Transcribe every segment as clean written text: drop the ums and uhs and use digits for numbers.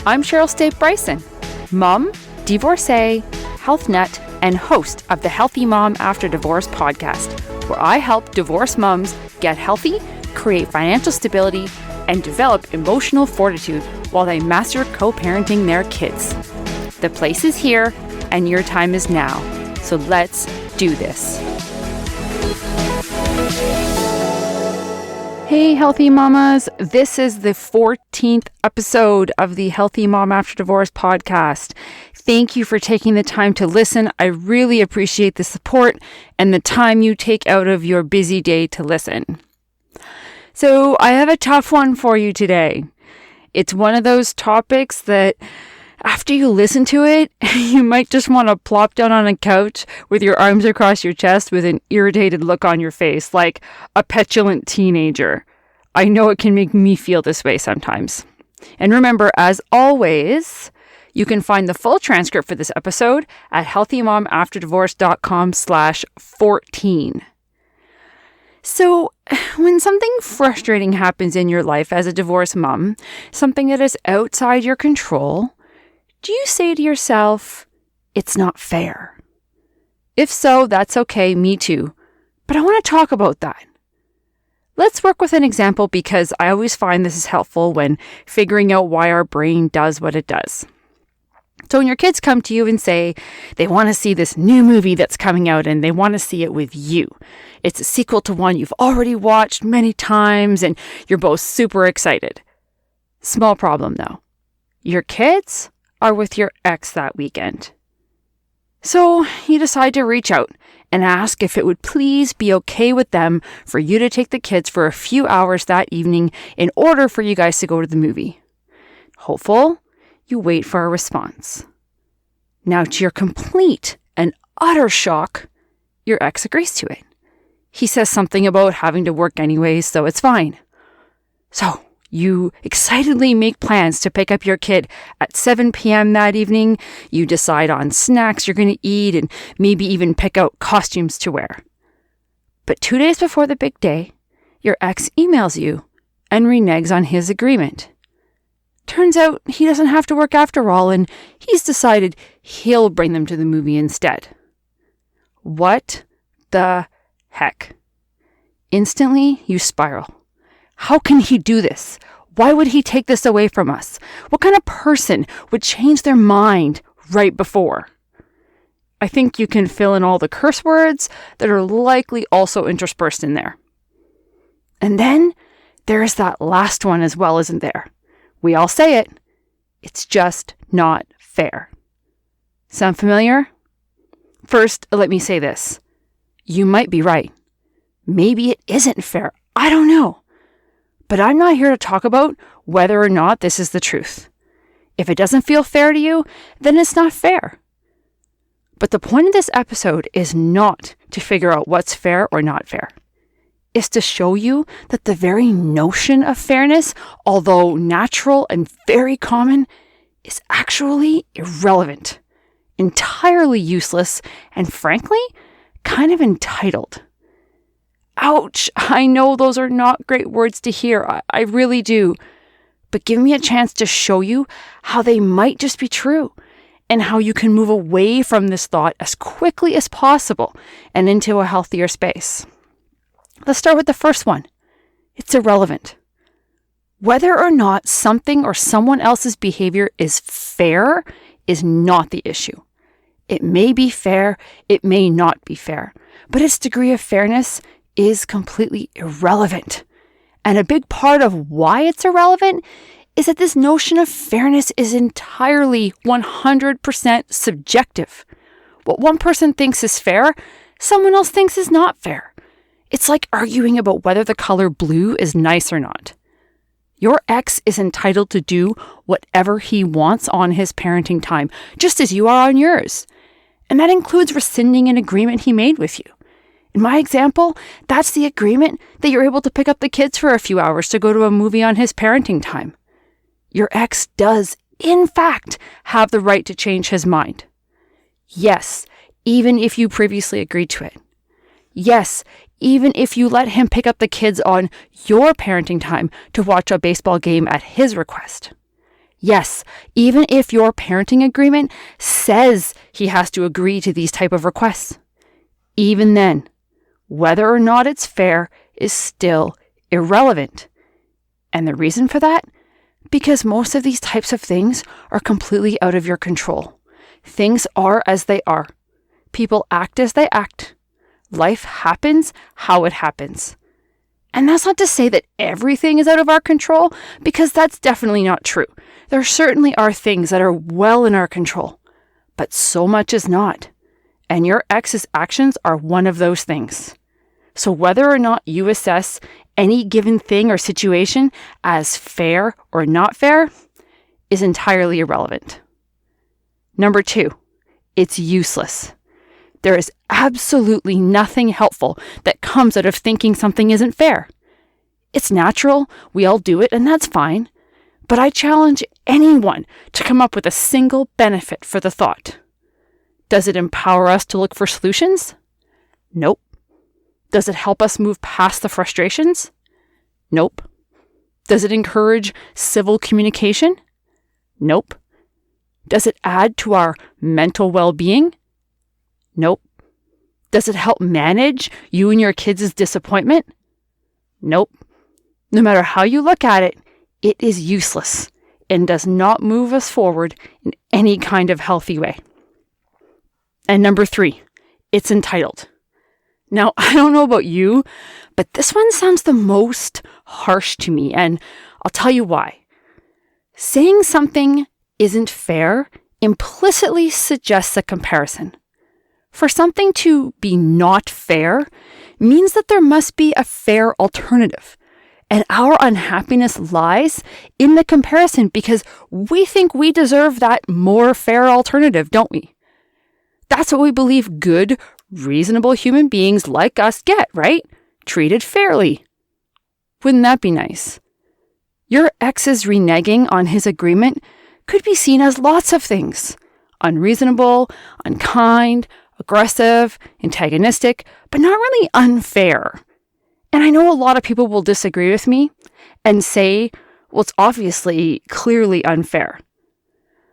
I'm Cheryl State Bryson, mom, divorcee, health nut, and host of the Healthy Mom After Divorce podcast, where I help divorced moms get healthy, create financial stability, and develop emotional fortitude while they master co-parenting their kids. The place is here, and your time is now. So let's do this. Hey, healthy mamas. This is the 14th episode of the Healthy Mom After Divorce podcast. Thank you for taking the time to listen. I really appreciate the support and the time you take out of your busy day to listen. So I have a tough one for you today. It's one of those topics that after you listen to it, you might just want to plop down on a couch with your arms across your chest with an irritated look on your face, like a petulant teenager. I know it can make me feel this way sometimes. And remember, as always, you can find the full transcript for this episode at healthymomafterddivorce.com/14. So, when something frustrating happens in your life as a divorced mom, something that is outside your control, do you say to yourself, it's not fair? If so, that's okay, me too. But I want to talk about that. Let's work with an example because I always find this is helpful when figuring out why our brain does what it does. So when your kids come to you and say they want to see this new movie that's coming out and they want to see it with you. It's a sequel to one you've already watched many times and you're both super excited. Small problem though. Your kids are with your ex that weekend. So you decide to reach out and ask if it would please be okay with them for you to take the kids for a few hours that evening in order for you guys to go to the movie. Hopeful, you wait for a response. Now, to your complete and utter shock, your ex agrees to it. He says something about having to work anyway, so it's fine. So, you excitedly make plans to pick up your kid at 7 p.m. that evening. You decide on snacks you're going to eat and maybe even pick out costumes to wear. But 2 days before the big day, your ex emails you and reneges on his agreement. Turns out he doesn't have to work after all, and he's decided he'll bring them to the movie instead. What the heck? Instantly, you spiral. How can he do this? Why would he take this away from us? What kind of person would change their mind right before? I think you can fill in all the curse words that are likely also interspersed in there. And then there is that last one as well, isn't there? We all say it. It's just not fair. Sound familiar? First, let me say this. You might be right. Maybe it isn't fair. I don't know. But I'm not here to talk about whether or not this is the truth. If it doesn't feel fair to you, then it's not fair. But the point of this episode is not to figure out what's fair or not fair. It's to show you that the very notion of fairness, although natural and very common, is actually irrelevant, entirely useless, and frankly, kind of entitled. Ouch, I know those are not great words to hear. I really do. But give me a chance to show you how they might just be true and how you can move away from this thought as quickly as possible and into a healthier space. Let's start with the first one. It's irrelevant. Whether or not something or someone else's behavior is fair is not the issue. It may be fair, it may not be fair, but its degree of fairness is completely irrelevant. And a big part of why it's irrelevant is that this notion of fairness is entirely 100% subjective. What one person thinks is fair, someone else thinks is not fair. It's like arguing about whether the color blue is nice or not. Your ex is entitled to do whatever he wants on his parenting time, just as you are on yours. And that includes rescinding an agreement he made with you. In my example, that's the agreement that you're able to pick up the kids for a few hours to go to a movie on his parenting time. Your ex does, in fact, have the right to change his mind. Yes, even if you previously agreed to it. Yes, even if you let him pick up the kids on your parenting time to watch a baseball game at his request. Yes, even if your parenting agreement says he has to agree to these type of requests. Even then, whether or not it's fair is still irrelevant. And the reason for that? Because most of these types of things are completely out of your control. Things are as they are. People act as they act. Life happens how it happens. And that's not to say that everything is out of our control, because that's definitely not true. There certainly are things that are well in our control, but so much is not. And your ex's actions are one of those things. So whether or not you assess any given thing or situation as fair or not fair is entirely irrelevant. Number 2, it's useless. There is absolutely nothing helpful that comes out of thinking something isn't fair. It's natural, we all do it, and that's fine. But I challenge anyone to come up with a single benefit for the thought. Does it empower us to look for solutions? Nope. Does it help us move past the frustrations? Nope. Does it encourage civil communication? Nope. Does it add to our mental well-being? Nope. Does it help manage you and your kids' disappointment? Nope. No matter how you look at it, it is useless and does not move us forward in any kind of healthy way. And number 3, it's entitled. Now, I don't know about you, but this one sounds the most harsh to me, and I'll tell you why. Saying something isn't fair implicitly suggests a comparison. For something to be not fair means that there must be a fair alternative. And our unhappiness lies in the comparison because we think we deserve that more fair alternative, don't we? That's what we believe good, reasonable human beings like us get, right? Treated fairly. Wouldn't that be nice? Your ex's reneging on his agreement could be seen as lots of things. Unreasonable, unkind, aggressive, antagonistic, but not really unfair. And I know a lot of people will disagree with me and say, well, it's obviously clearly unfair.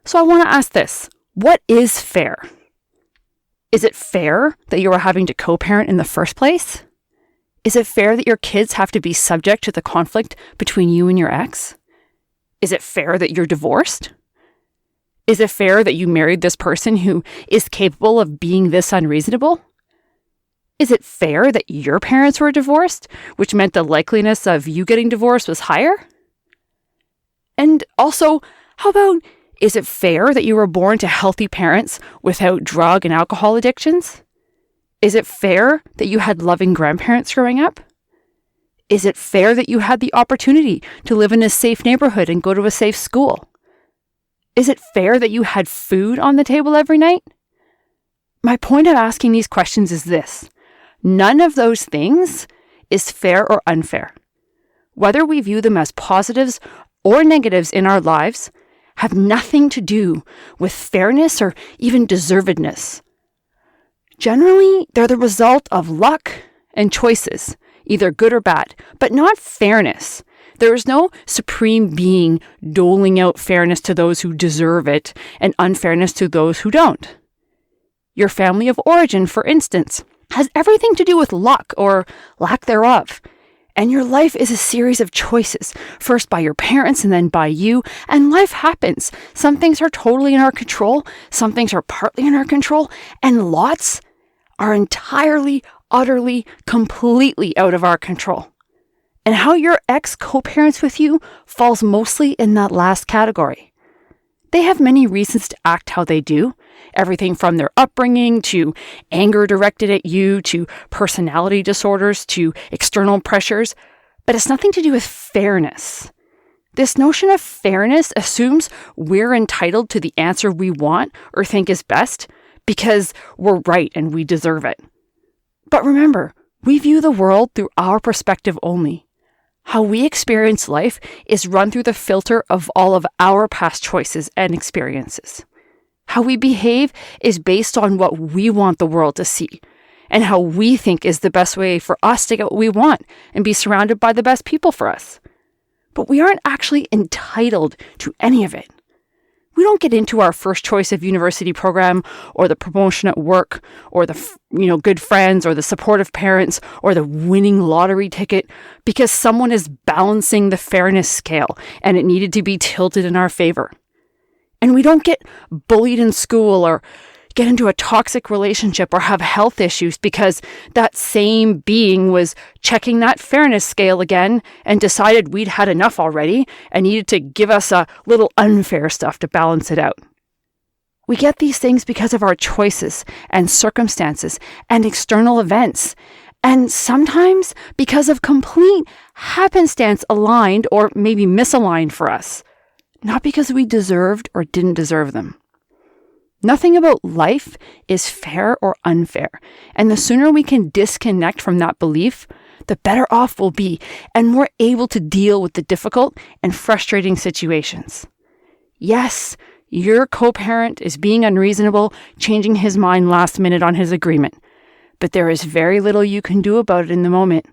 So I want to ask this, what is fair? Is it fair that you are having to co-parent in the first place? Is it fair that your kids have to be subject to the conflict between you and your ex? Is it fair that you're divorced? Is it fair that you married this person who is capable of being this unreasonable? Is it fair that your parents were divorced, which meant the likeliness of you getting divorced was higher? And also, how about, is it fair that you were born to healthy parents without drug and alcohol addictions? Is it fair that you had loving grandparents growing up? Is it fair that you had the opportunity to live in a safe neighborhood and go to a safe school? Is it fair that you had food on the table every night? My point of asking these questions is this. None of those things is fair or unfair. Whether we view them as positives or negatives in our lives have nothing to do with fairness or even deservedness. Generally, they're the result of luck and choices, either good or bad, but not fairness. There is no supreme being doling out fairness to those who deserve it and unfairness to those who don't. Your family of origin, for instance, has everything to do with luck or lack thereof. And your life is a series of choices, first by your parents and then by you, and life happens. Some things are totally in our control, some things are partly in our control, and lots are entirely, utterly, completely out of our control. And how your ex co-parents with you falls mostly in that last category. They have many reasons to act how they do, everything from their upbringing to anger directed at you to personality disorders to external pressures, but it's nothing to do with fairness. This notion of fairness assumes we're entitled to the answer we want or think is best because we're right and we deserve it. But remember, we view the world through our perspective only. How we experience life is run through the filter of all of our past choices and experiences. How we behave is based on what we want the world to see, and how we think is the best way for us to get what we want and be surrounded by the best people for us. But we aren't actually entitled to any of it. We don't get into our first choice of university program or the promotion at work or the good friends or the supportive parents or the winning lottery ticket because someone is balancing the fairness scale and it needed to be tilted in our favor. And we don't get bullied in school or get into a toxic relationship or have health issues because that same being was checking that fairness scale again and decided we'd had enough already and needed to give us a little unfair stuff to balance it out. We get these things because of our choices and circumstances and external events, and sometimes because of complete happenstance aligned or maybe misaligned for us, not because we deserved or didn't deserve them. Nothing about life is fair or unfair, and the sooner we can disconnect from that belief, the better off we'll be and more able to deal with the difficult and frustrating situations. Yes, your co-parent is being unreasonable, changing his mind last minute on his agreement, but there is very little you can do about it in the moment.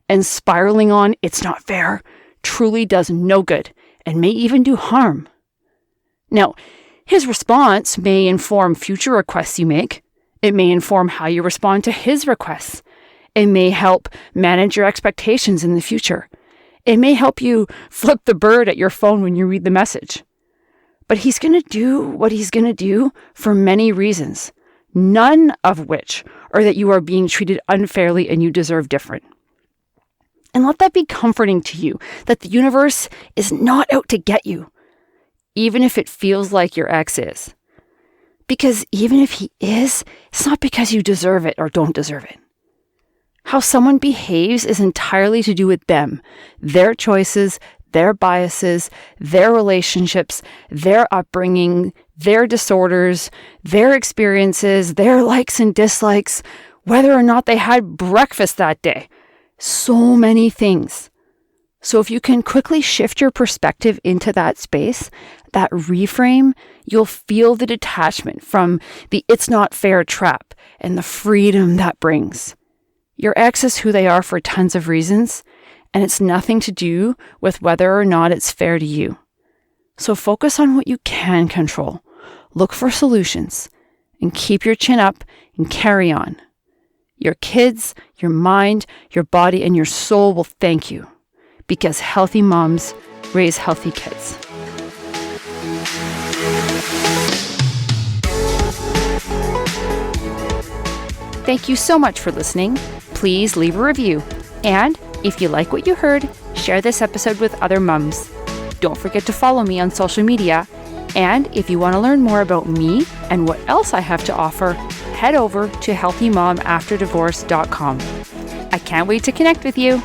And spiraling on "it's not fair" truly does no good and may even do harm. Now, his response may inform future requests you make. It may inform how you respond to his requests. It may help manage your expectations in the future. It may help you flip the bird at your phone when you read the message. But he's going to do what he's going to do for many reasons, none of which are that you are being treated unfairly and you deserve different. And let that be comforting to you, that the universe is not out to get you, even if it feels like your ex is. Because even if he is, it's not because you deserve it or don't deserve it. How someone behaves is entirely to do with them, their choices, their biases, their relationships, their upbringing, their disorders, their experiences, their likes and dislikes, whether or not they had breakfast that day. So many things. So if you can quickly shift your perspective into that space, that reframe, you'll feel the detachment from the "it's not fair" trap and the freedom that brings. Your ex is who they are for tons of reasons, and it's nothing to do with whether or not it's fair to you. So focus on what you can control. Look for solutions and keep your chin up and carry on. Your kids, your mind, your body, and your soul will thank you, because healthy moms raise healthy kids. Thank you so much for listening. Please leave a review. And if you like what you heard, share this episode with other mums. Don't forget to follow me on social media. And if you want to learn more about me and what else I have to offer, head over to healthymomafterddivorce.com. I can't wait to connect with you.